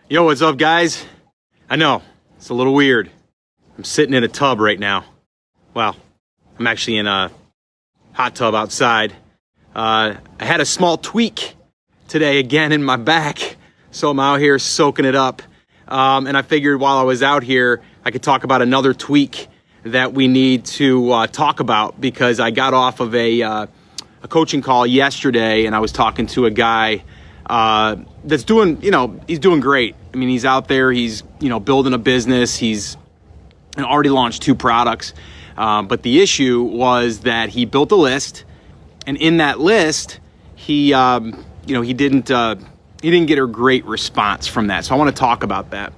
Yo, what's up, guys? I know, it's a little weird. I'm sitting in a tub right now. Well, I'm actually in a hot tub outside. I had a small tweak today again in my back, so I'm out here soaking it up. And I figured while I was out here, I could talk about another tweak that we need to talk about, because I got off of a coaching call yesterday and I was talking to a guy that's doing, he's doing great. I mean, he's out there, he's, building a business. He's already launched 2 products. But the issue was that he built a list, and in that list, he didn't get a great response from that. So I want to talk about that.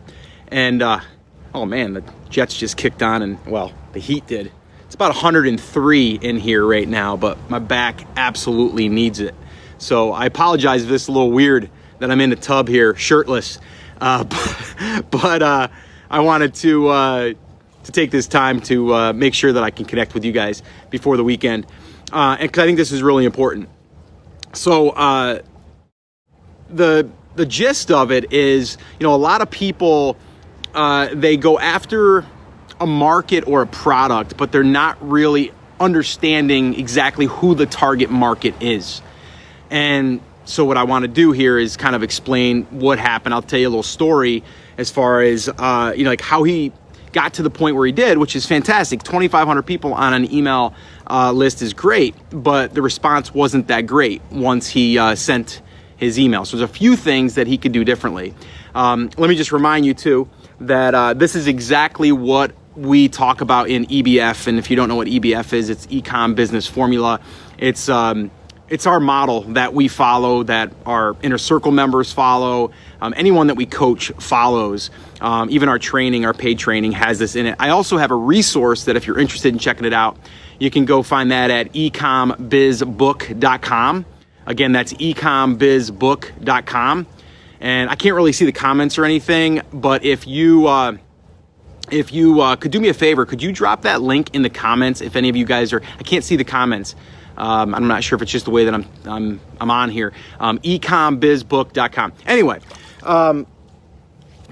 And, oh man, the Jets just kicked on, and well, the Heat did. It's about 103 in here right now, but my back absolutely needs it. So I apologize if this is a little weird that I'm in the tub here, shirtless. But I wanted to take this time to make sure that I can connect with you guys before the weekend, and because I think this is really important. So the gist of it is, a lot of people they go after a market or a product, but they're not really understanding exactly who the target market is. And so what I want to do here is kind of explain what happened. I'll tell you a little story as far as, like how he got to the point where he did, which is fantastic. 2,500 people on an email list is great, but the response wasn't that great once he sent his email. So there's a few things that he could do differently. Let me just remind you too that this is exactly what we talk about in EBF. And if you don't know what EBF is, it's Ecom Business Formula. It's our model that we follow, that our inner circle members follow, anyone that we coach follows. Even our training, our paid training has this in it. I also have a resource that if you're interested in checking it out, you can go find that at ecombizbook.com. Again, that's ecombizbook.com. And I can't really see the comments or anything, but if you could do me a favor, could you drop that link in the comments if any of you guys are, I can't see the comments. I'm not sure if it's just the way that I'm on here. Ecombizbook.com. Anyway, kind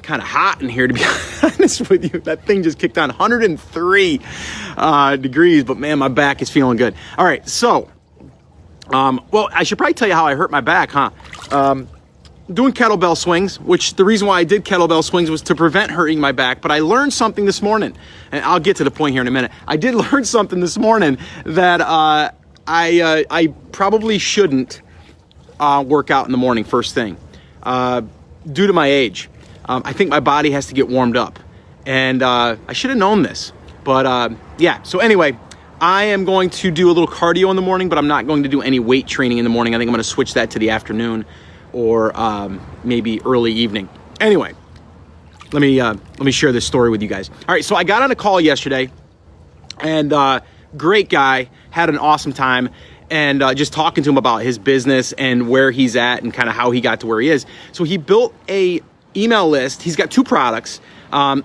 of hot in here, to be honest with you. That thing just kicked on 103 degrees, but man, my back is feeling good. All right, so, well, I should probably tell you how I hurt my back, huh? Doing kettlebell swings, which the reason why I did kettlebell swings was to prevent hurting my back. But I learned something this morning, and I'll get to the point here in a minute. I did learn something this morning that I probably shouldn't work out in the morning first thing due to my age. I think my body has to get warmed up, and I should have known this. But yeah, so anyway, I am going to do a little cardio in the morning, but I'm not going to do any weight training in the morning. I think I'm going to switch that to the afternoon or maybe early evening. Anyway, let me share this story with you guys. All right, so I got on a call yesterday, and great guy, had an awesome time, and just talking to him about his business and where he's at and kind of how he got to where he is. So he built a email list. He's got 2 products.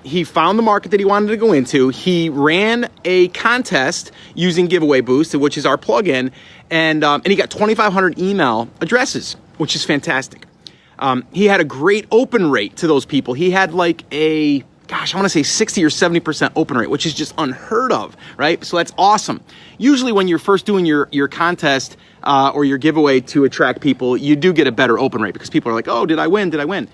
He found the market that he wanted to go into. He ran a contest using Giveaway Boost, which is our plugin, and he got 2,500 email addresses, which is fantastic. He had a great open rate to those people. He had like I want to say 60 or 70% open rate, which is just unheard of, right? So that's awesome. Usually when you're first doing your contest or your giveaway to attract people, you do get a better open rate because people are like, oh, did I win? Did I win?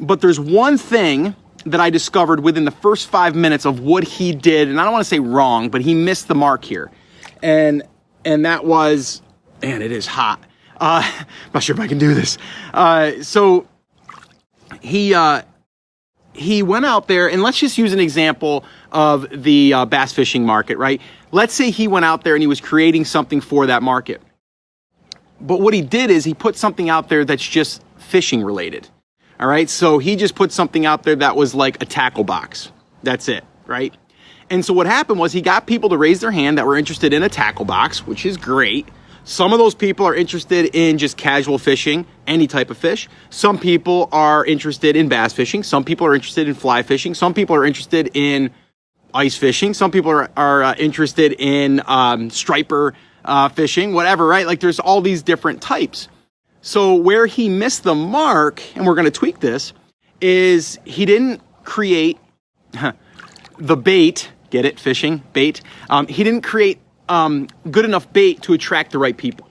But there's one thing that I discovered within the first 5 minutes of what he did, and I don't want to say wrong, but he missed the mark here. And that was, man, it is hot. I'm not sure if I can do this. So he went out there, and let's just use an example of the bass fishing market, right? Let's say he went out there and he was creating something for that market. But what he did is he put something out there that's just fishing related. All right, so he just put something out there that was like a tackle box. That's it, right? And so what happened was he got people to raise their hand that were interested in a tackle box, which is great. Some of those people are interested in just casual fishing, any type of fish. Some people are interested in bass fishing. Some people are interested in fly fishing. Some people are interested in ice fishing. Some people are interested in striper fishing, whatever, right? Like there's all these different types. So where he missed the mark, and we're going to tweak this, is he didn't create the bait. Get it? Fishing bait. He didn't create good enough bait to attract the right people.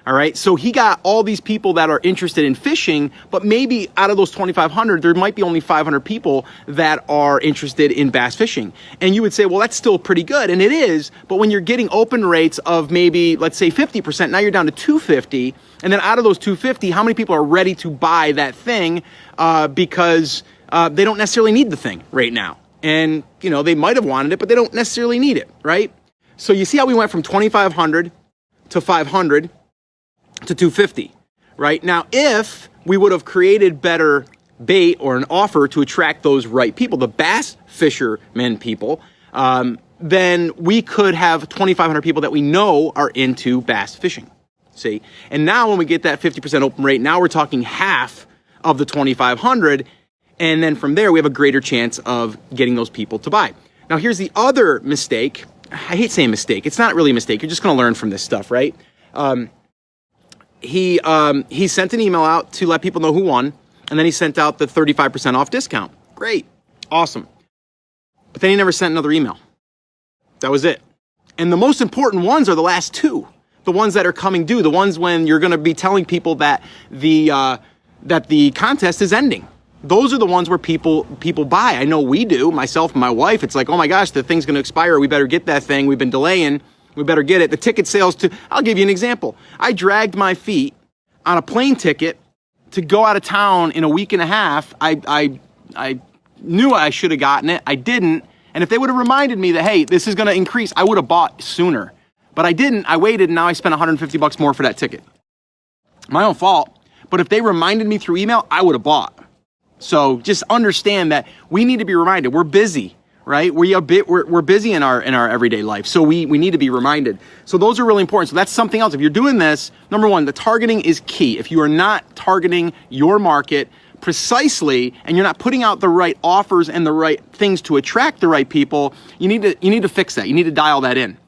All right. So he got all these people that are interested in fishing, but maybe out of those 2,500, there might be only 500 people that are interested in bass fishing. And you would say, well, that's still pretty good. And it is. But when you're getting open rates of maybe, let's say 50%, now you're down to 250. And then out of those 250, how many people are ready to buy that thing because they don't necessarily need the thing right now? And, you know, they might have wanted it, but they don't necessarily need it, right? So you see how we went from 2,500 to 500 to 250, right? Now, if we would have created better bait or an offer to attract those right people, the bass fishermen people, then we could have 2,500 people that we know are into bass fishing, see? And now when we get that 50% open rate, now we're talking half of the 2,500. And then from there, we have a greater chance of getting those people to buy. Now, here's the other mistake. I hate saying mistake. It's not really a mistake. You're just going to learn from this stuff, right? He sent an email out to let people know who won, and then he sent out the 35% off discount. Great. Awesome. But then he never sent another email. That was it. And the most important ones are the last two. The ones that are coming due. The ones when you're going to be telling people that the contest is ending. Those are the ones where people buy. I know we do, myself and my wife. It's like, oh my gosh, the thing's going to expire. We better get that thing. We've been delaying. We better get it. The ticket sales I'll give you an example. I dragged my feet on a plane ticket to go out of town in a week and a half. I knew I should have gotten it. I didn't. And if they would have reminded me that, hey, this is going to increase, I would have bought sooner. But I didn't. I waited, and now I spent $150 more for that ticket. My own fault. But if they reminded me through email, I would have bought. So just understand that we need to be reminded. We're busy, right? We're busy in our everyday life. So we need to be reminded. So those are really important. So that's something else. If you're doing this, number one, the targeting is key. If you are not targeting your market precisely and you're not putting out the right offers and the right things to attract the right people, you need to fix that. You need to dial that in.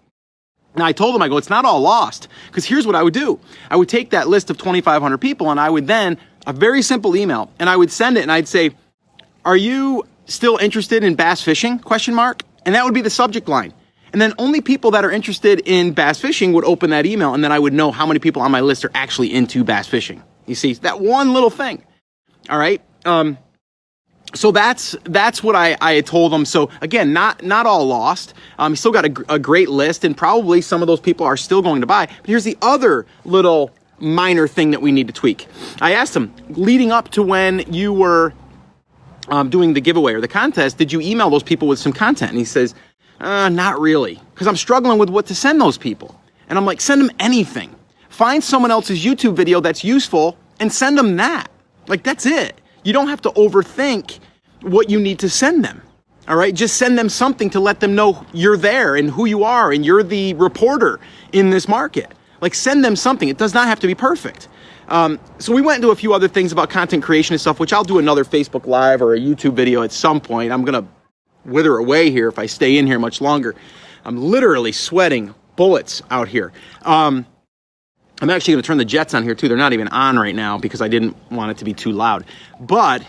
Now I told them, I go, it's not all lost, because here's what I would do. I would take that list of 2,500 people and I would then, a very simple email, and I would send it and I'd say, are you still interested in bass fishing? ? And that would be the subject line. And then only people that are interested in bass fishing would open that email, and then I would know how many people on my list are actually into bass fishing. You see, that one little thing. All right. So that's what I had told them. So again, not all lost. You still got a great list, and probably some of those people are still going to buy. But here's the other little minor thing that we need to tweak. I asked him, leading up to when you were doing the giveaway or the contest, did you email those people with some content? And he says, not really, because I'm struggling with what to send those people. And I'm like, send them anything. Find someone else's YouTube video that's useful and send them that. Like, that's it. You don't have to overthink what you need to send them. All right. Just send them something to let them know you're there and who you are and you're the reporter in this market. Like, send them something. It does not have to be perfect. So we went into a few other things about content creation and stuff, which I'll do another Facebook Live or a YouTube video at some point. I'm going to wither away here if I stay in here much longer. I'm literally sweating bullets out here. I'm actually going to turn the jets on here too. They're not even on right now because I didn't want it to be too loud. But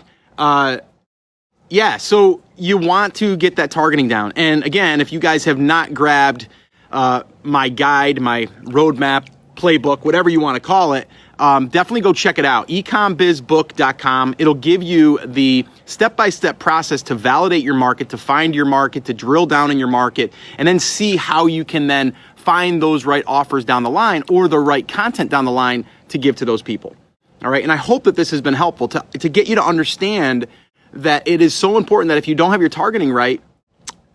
yeah, so you want to get that targeting down. And again, if you guys have not grabbed my guide, my roadmap, playbook, whatever you want to call it, definitely go check it out. ecombizbook.com. It'll give you the step-by-step process to validate your market, to find your market, to drill down in your market, and then see how you can then find those right offers down the line or the right content down the line to give to those people. All right. And I hope that this has been helpful to get you to understand that it is so important that if you don't have your targeting right,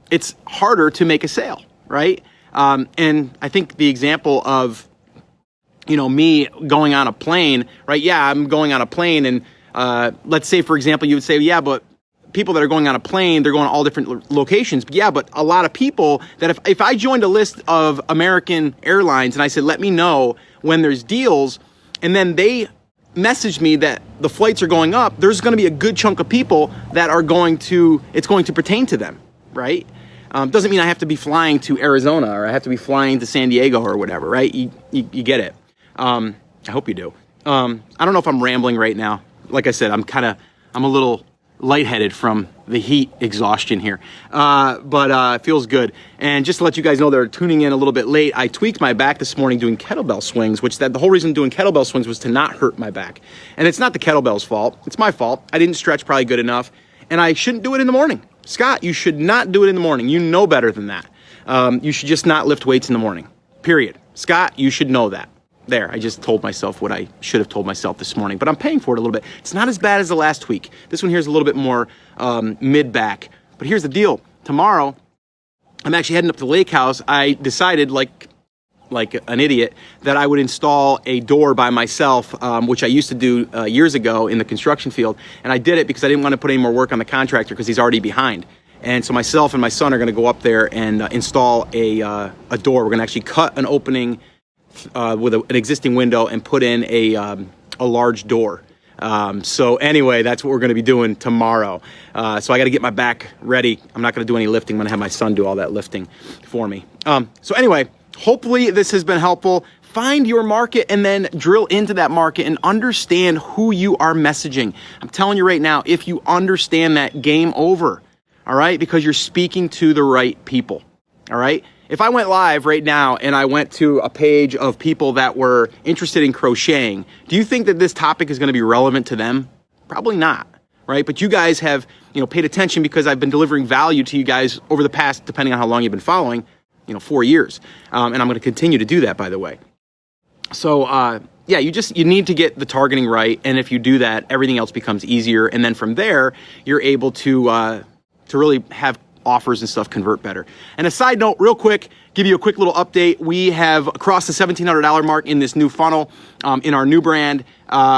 it's harder to make a sale. Right. And I think the example of, me going on a plane, right? Yeah, I'm going on a plane. And let's say, for example, you would say, yeah, but people that are going on a plane, they're going to all different locations. But yeah, but a lot of people that if I joined a list of American Airlines and I said, let me know when there's deals, and then they message me that the flights are going up, there's going to be a good chunk of people that are it's going to pertain to them, right? Doesn't mean I have to be flying to Arizona or I have to be flying to San Diego or whatever, right? You get it. I hope you do. I don't know if I'm rambling right now. Like I said, I'm a little lightheaded from the heat exhaustion here. But it feels good. And just to let you guys know that are tuning in a little bit late, I tweaked my back this morning doing kettlebell swings, which the whole reason doing kettlebell swings was to not hurt my back. And it's not the kettlebell's fault. It's my fault. I didn't stretch probably good enough. And I shouldn't do it in the morning. Scott, you should not do it in the morning. You know better than that. You should just not lift weights in the morning. Period. Scott, you should know that. There, I just told myself what I should have told myself this morning, but I'm paying for it a little bit. It's not as bad as the last tweak. This one here is a little bit more mid-back. But here's the deal. Tomorrow, I'm actually heading up to the lake house. I decided, like an idiot, that I would install a door by myself, which I used to do years ago in the construction field. And I did it because I didn't want to put any more work on the contractor because he's already behind. And so myself and my son are going to go up there and install a door. We're going to actually cut an opening with an existing window and put in a large door. So anyway, that's what we're going to be doing tomorrow. So I got to get my back ready. I'm not going to do any lifting. I'm going to have my son do all that lifting for me. So anyway, hopefully this has been helpful. Find your market and then drill into that market and understand who you are messaging. I'm telling you right now, if you understand that, game over. All right? Because you're speaking to the right people. All right? If I went live right now and I went to a page of people that were interested in crocheting, do you think that this topic is going to be relevant to them? Probably not, right? But you guys have, paid attention because I've been delivering value to you guys over the past, depending on how long you've been following, 4 years. And I'm going to continue to do that, by the way. So, yeah, you need to get the targeting right. And if you do that, everything else becomes easier. And then from there, you're able to really have offers and stuff convert better. And a side note, real quick, give you a quick little update. We have crossed the $1,700 mark in this new funnel in our new brand,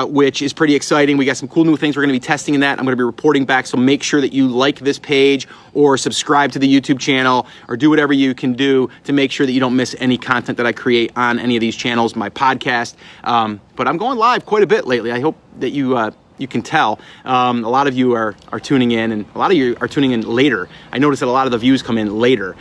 which is pretty exciting. We got some cool new things we're going to be testing in that. I'm going to be reporting back. So make sure that you like this page or subscribe to the YouTube channel or do whatever you can do to make sure that you don't miss any content that I create on any of these channels, my podcast. But I'm going live quite a bit lately. I hope that you can tell. A lot of you are tuning in, and a lot of you are tuning in later. I noticed that a lot of the views come in later,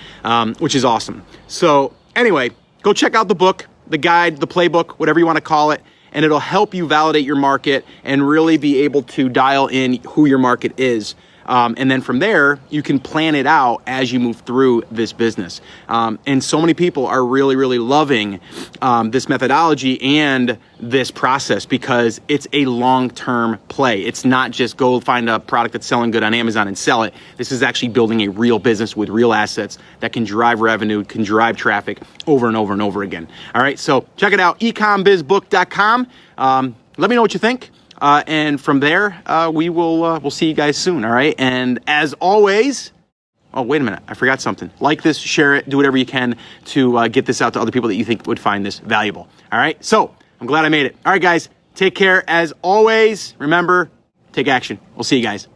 which is awesome. So anyway, go check out the book, the guide, the playbook, whatever you want to call it, and it'll help you validate your market and really be able to dial in who your market is. And then from there, you can plan it out as you move through this business. And so many people are really, really loving this methodology and this process because it's a long-term play. It's not just go find a product that's selling good on Amazon and sell it. This is actually building a real business with real assets that can drive revenue, can drive traffic over and over and over again. All right, so check it out, ecombizbook.com. Let me know what you think. And from there, we'll see you guys soon, all right? And as always, oh, wait a minute, I forgot something. Like this, share it, do whatever you can to get this out to other people that you think would find this valuable, all right? So I'm glad I made it. All right, guys, take care. As always, remember, take action. We'll see you guys.